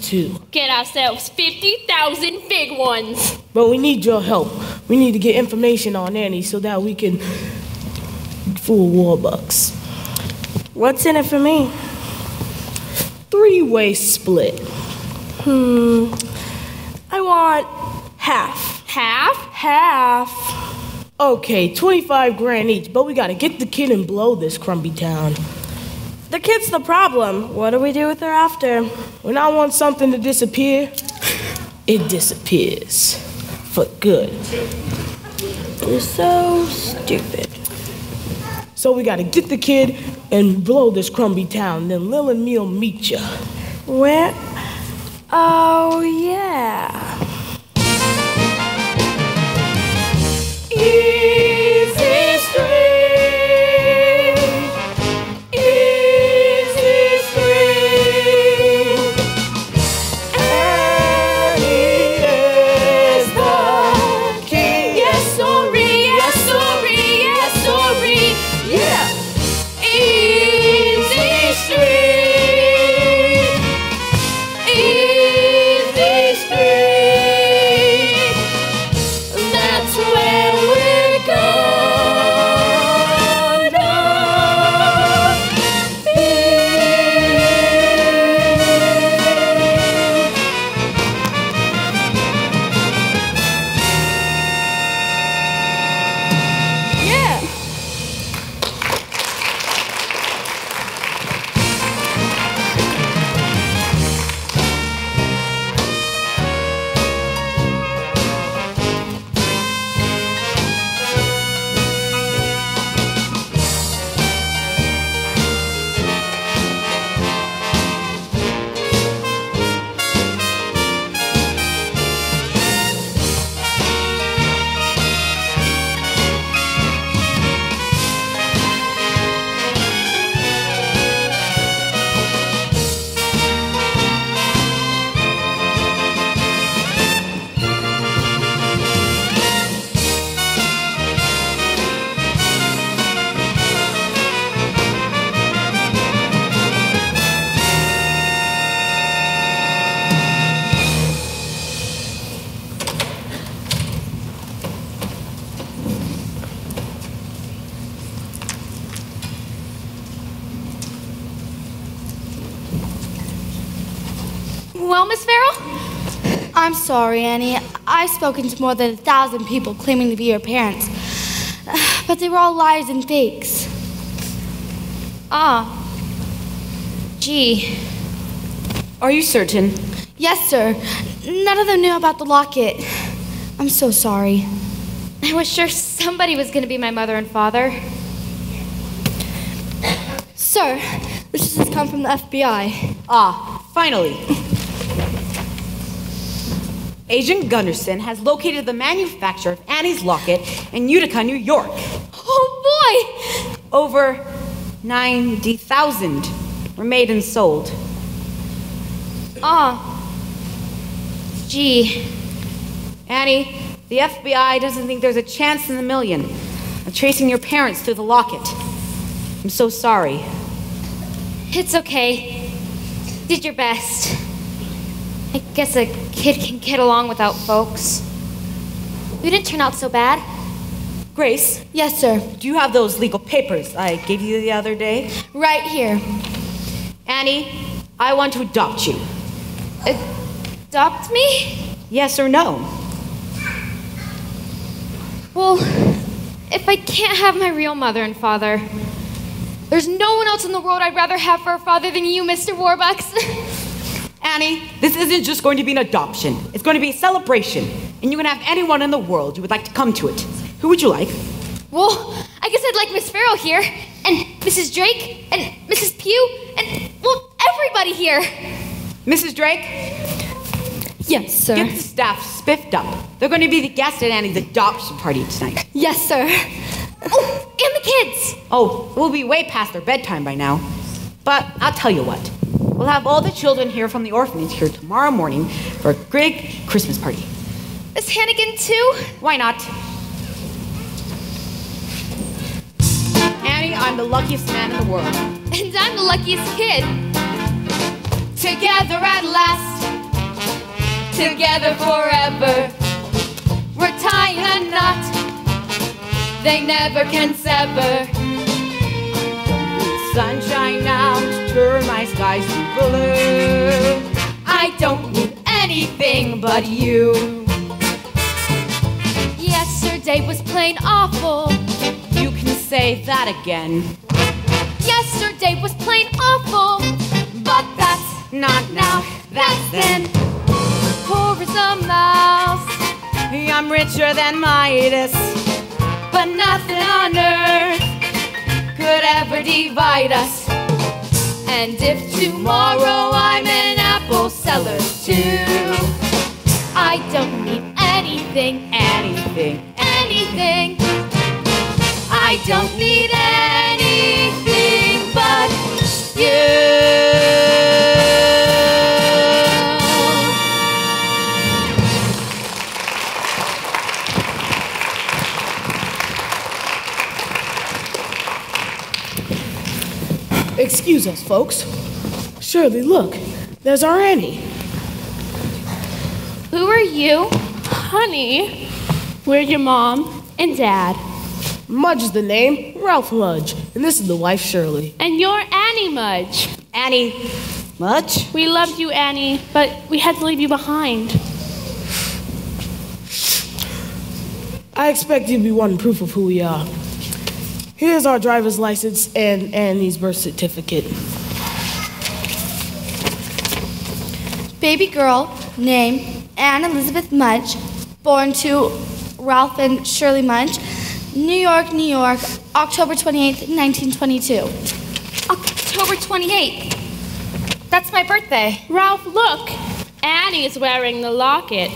too. Get ourselves 50,000 big ones. But we need your help. We need to get information on Annie so that we can fool Warbucks. What's in it for me? 3-way split. I want half. Half? Half. Okay, 25 grand each, but we gotta get the kid and blow this crumby town. The kid's the problem. What do we do with her after? When I want something to disappear, it disappears. For good. You're so stupid. So we gotta get the kid and blow this crumby town, then Lil and me'll meet ya. Where? Oh, yeah. Easy street, easy street. Annie is the king. Yes, sorry, yes, sorry, yes, sorry. Yeah. Easy street. Easy street. That's where we're gonna be. Yeah. Well, Miss Farrell? I'm sorry, Annie. I've spoken to more than 1,000 people claiming to be your parents. But they were all lies and fakes. Gee. Are you certain? Yes, sir. None of them knew about the locket. I'm so sorry. I was sure somebody was going to be my mother and father. Sir, this has come from the FBI. Ah, finally. Agent Gunderson has located the manufacturer of Annie's locket in Utica, New York. Oh, boy! Over 90,000 were made and sold. Gee. Annie, the FBI doesn't think there's a chance in a million of tracing your parents through the locket. I'm so sorry. It's okay. Did your best. I guess a kid can get along without folks. We didn't turn out so bad. Grace, Yes, sir. do you have those legal papers I gave you the other day? Right here. Annie, I want to adopt you. Adopt me? Yes or no? Well, if I can't have my real mother and father, there's no one else in the world I'd rather have for a father than you, Mr. Warbucks. Annie, this isn't just going to be an adoption. It's going to be a celebration. And you can have anyone in the world you would like to come to it. Who would you like? Well, I guess I'd like Miss Farrell here, and Mrs. Drake, and Mrs. Pugh, and, well, everybody here. Mrs. Drake, Yes, sir. get the staff spiffed up. They're going to be the guests at Annie's adoption party tonight. Yes, sir. Oh, and the kids. Oh, we'll be way past their bedtime by now. But I'll tell you what. We'll have all the children here from the orphanage here tomorrow morning for a big Christmas party. Miss Hannigan, too? Why not? Annie, I'm the luckiest man in the world. And I'm the luckiest kid. Together at last, together forever. We're tying a knot they never can sever. Sunshine now to turn my skies to blue. I don't need anything but you. Yesterday was plain awful. You can say that again. Yesterday was plain awful, but that's Not now, that's then. Poor as a mouse, I'm richer than Midas. but nothing on earth could ever divide us. And if tomorrow I'm an apple seller too, I don't need anything, anything. I don't need anything but you. Excuse us, folks. Shirley, look. There's our Annie. Who are you? Honey, we're your mom and dad. Mudge's the name, Ralph Mudge. And this is the wife, Shirley. And you're Annie Mudge. Annie, Mudge? We loved you, Annie, but we had to leave you behind. I expect you to be wanting proof of who we are. Here's our driver's license and Annie's birth certificate. Baby girl, name Anne Elizabeth Mudge, born to Ralph and Shirley Mudge, New York, New York, October 28th, 1922. October 28th. That's my birthday. Ralph, look. Annie is wearing the locket.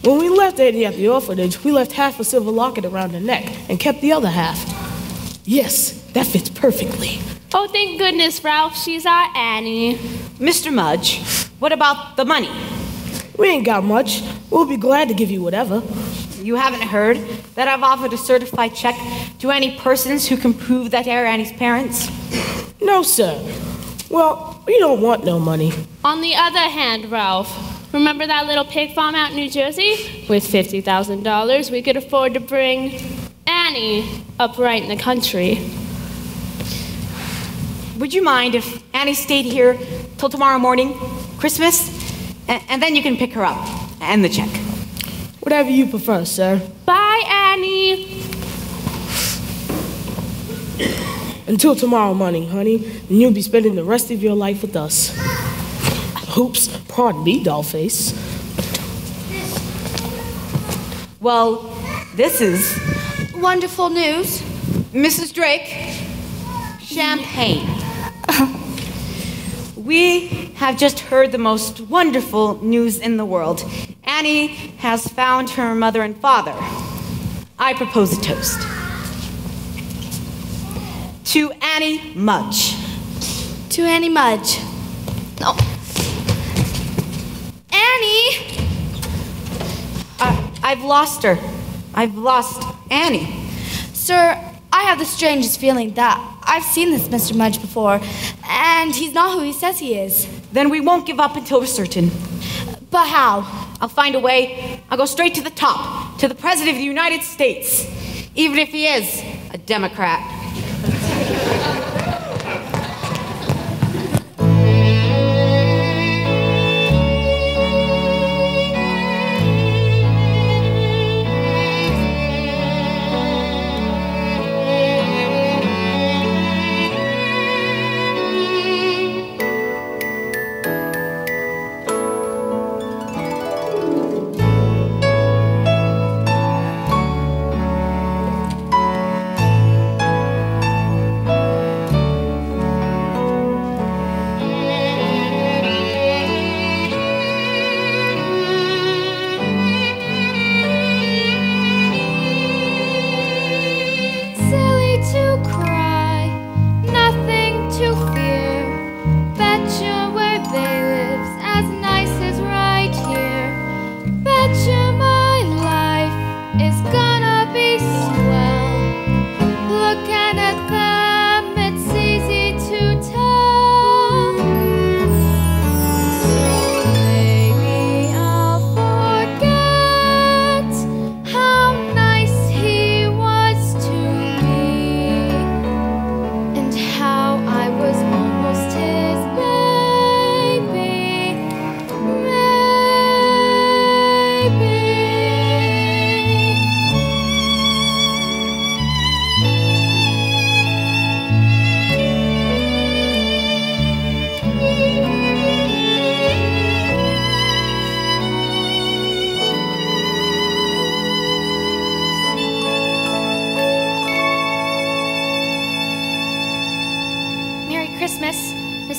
When we left Annie at the orphanage, we left half a silver locket around her neck and kept the other half. Yes, that fits perfectly. Oh, thank goodness, Ralph. She's our Annie. Mr. Mudge, what about the money? We ain't got much. We'll be glad to give you whatever. You haven't heard that I've offered a certified check to any persons who can prove that they're Annie's parents? No, sir. Well, we don't want no money. On the other hand, Ralph, remember that little pig farm out in New Jersey? With $50,000, we could afford to bring Annie up right in the country. Would you mind if Annie stayed here till tomorrow morning, Christmas? And then you can pick her up and the check. Whatever you prefer, sir. Bye, Annie. Until tomorrow morning, honey, and you'll be spending the rest of your life with us. Oops, pardon me, dollface. Well, this is Wonderful news. Mrs. Drake, champagne. We have just heard the most wonderful news in the world. Annie has found her mother and father. I propose a toast. To Annie Mudge. To Annie Mudge. No. Annie! I've lost her. I've lost Annie. Sir, I have the strangest feeling that I've seen this Mr. Mudge before, and he's not who he says he is. Then we won't give up until we're certain. But how? I'll find a way. I'll go straight to the top, to the President of the United States, even if he is a Democrat.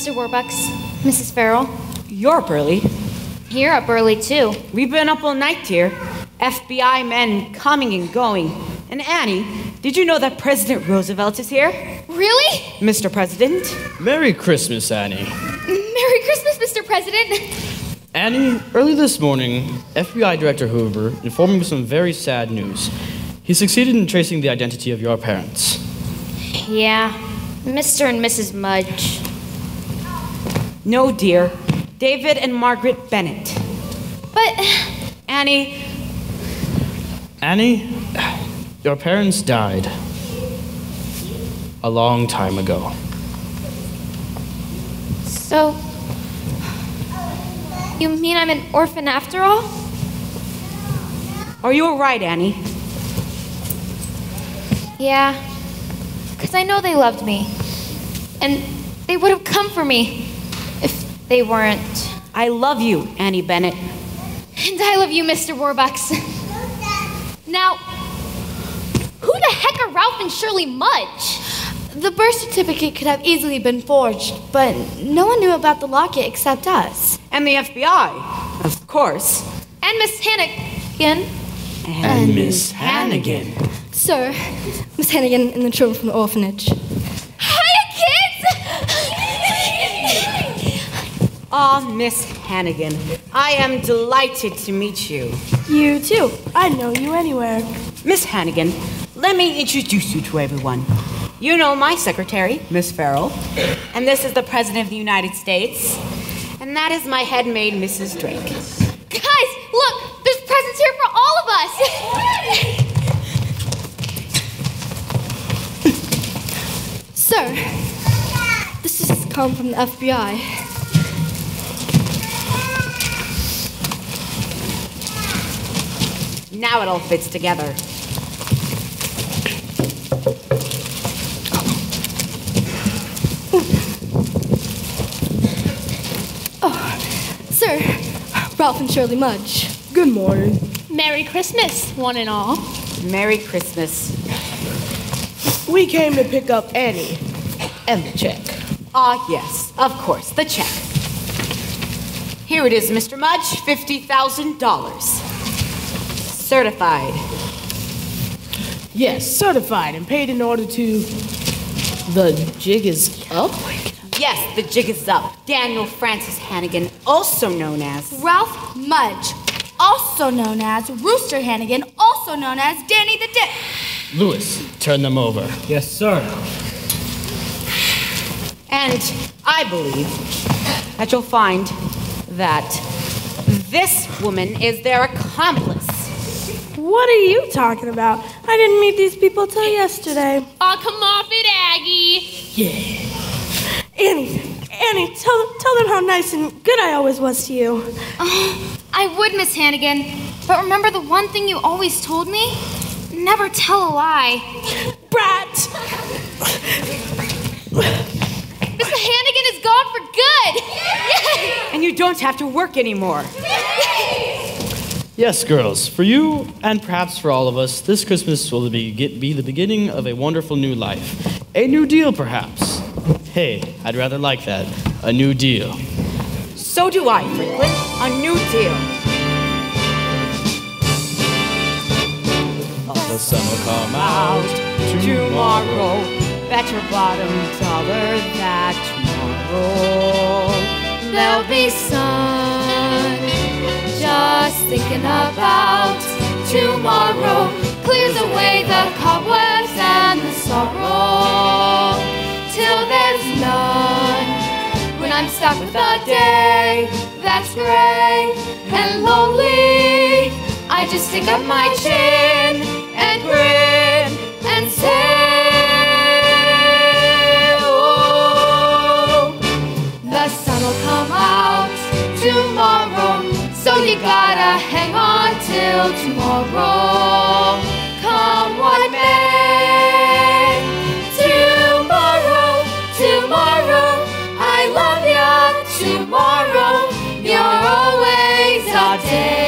Mr. Warbucks, Mrs. Farrell. You're up early. You're up early, too. We've been up all night, dear. FBI men coming and going. And Annie, did you know that President Roosevelt is here? Really? Mr. President? Merry Christmas, Annie. Merry Christmas, Mr. President. Annie, early this morning, FBI Director Hoover informed me of some very sad news. He succeeded in tracing the identity of your parents. Yeah, Mr. and Mrs. Mudge. No, dear. David and Margaret Bennett. But... Annie, your parents died a long time ago. So... You mean I'm an orphan after all? are you all right, Annie? Yeah. Because I know they loved me. And they would have come for me if they weren't. I love you, Annie Bennett. And I love you, Mr. Warbucks. Now, who the heck are Ralph and Shirley Mudge? The birth certificate could have easily been forged, but no one knew about the locket except us. And the FBI, of course. And Miss Hannigan. And Miss Hannigan. Sir, Miss Hannigan and the children from the orphanage. Hiya, kids! Ah, Miss Hannigan, I am delighted to meet you. You too. I'd know you anywhere. Miss Hannigan, let me introduce you to everyone. You know my secretary, Miss Farrell, and this is the President of the United States, and that is my head maid, Mrs. Drake. Guys, look! There's presents here for all of us! Sir, this has come from the FBI. Now it all fits together. Sir, Ralph and Shirley Mudge. Good morning. Merry Christmas, one and all. Merry Christmas. We came to pick up Annie and the check. Ah, yes, of course, the check. Here it is, Mr. Mudge, $50,000. Certified. Yes, certified and paid in order to... The jig is up? Yes, the jig is up. Daniel Francis Hannigan, also known as... Ralph Mudge, also known as Rooster Hannigan, also known as Danny the Dick. Louis, turn them over. Yes, sir. And I believe that you'll find that this woman is their accomplice. What are you talking about? I didn't meet these people till yesterday. Oh, come off it, Aggie. Yeah. Annie, tell them how nice and good I always was to you. I would, Miss Hannigan. But remember the one thing you always told me? Never tell a lie. Brat! Mr. Hannigan is gone for good! Yay! And you don't have to work anymore. Yes, girls, for you, and perhaps for all of us, this Christmas will be the beginning of a wonderful new life. A new deal, perhaps. Hey, I'd rather like that. A new deal. So do I, Franklin. A new deal. The sun will come out Tomorrow. Bet your bottom dollar that tomorrow There'll be sun. Just thinking about tomorrow clears away the cobwebs and the sorrow till there's none. When I'm stuck with a day that's gray and lonely, I just stick up my chin and grin and say, oh, the sun will come out tomorrow, so you gotta hang on till tomorrow. Come what may, tomorrow, tomorrow, I love ya, tomorrow, you're always a day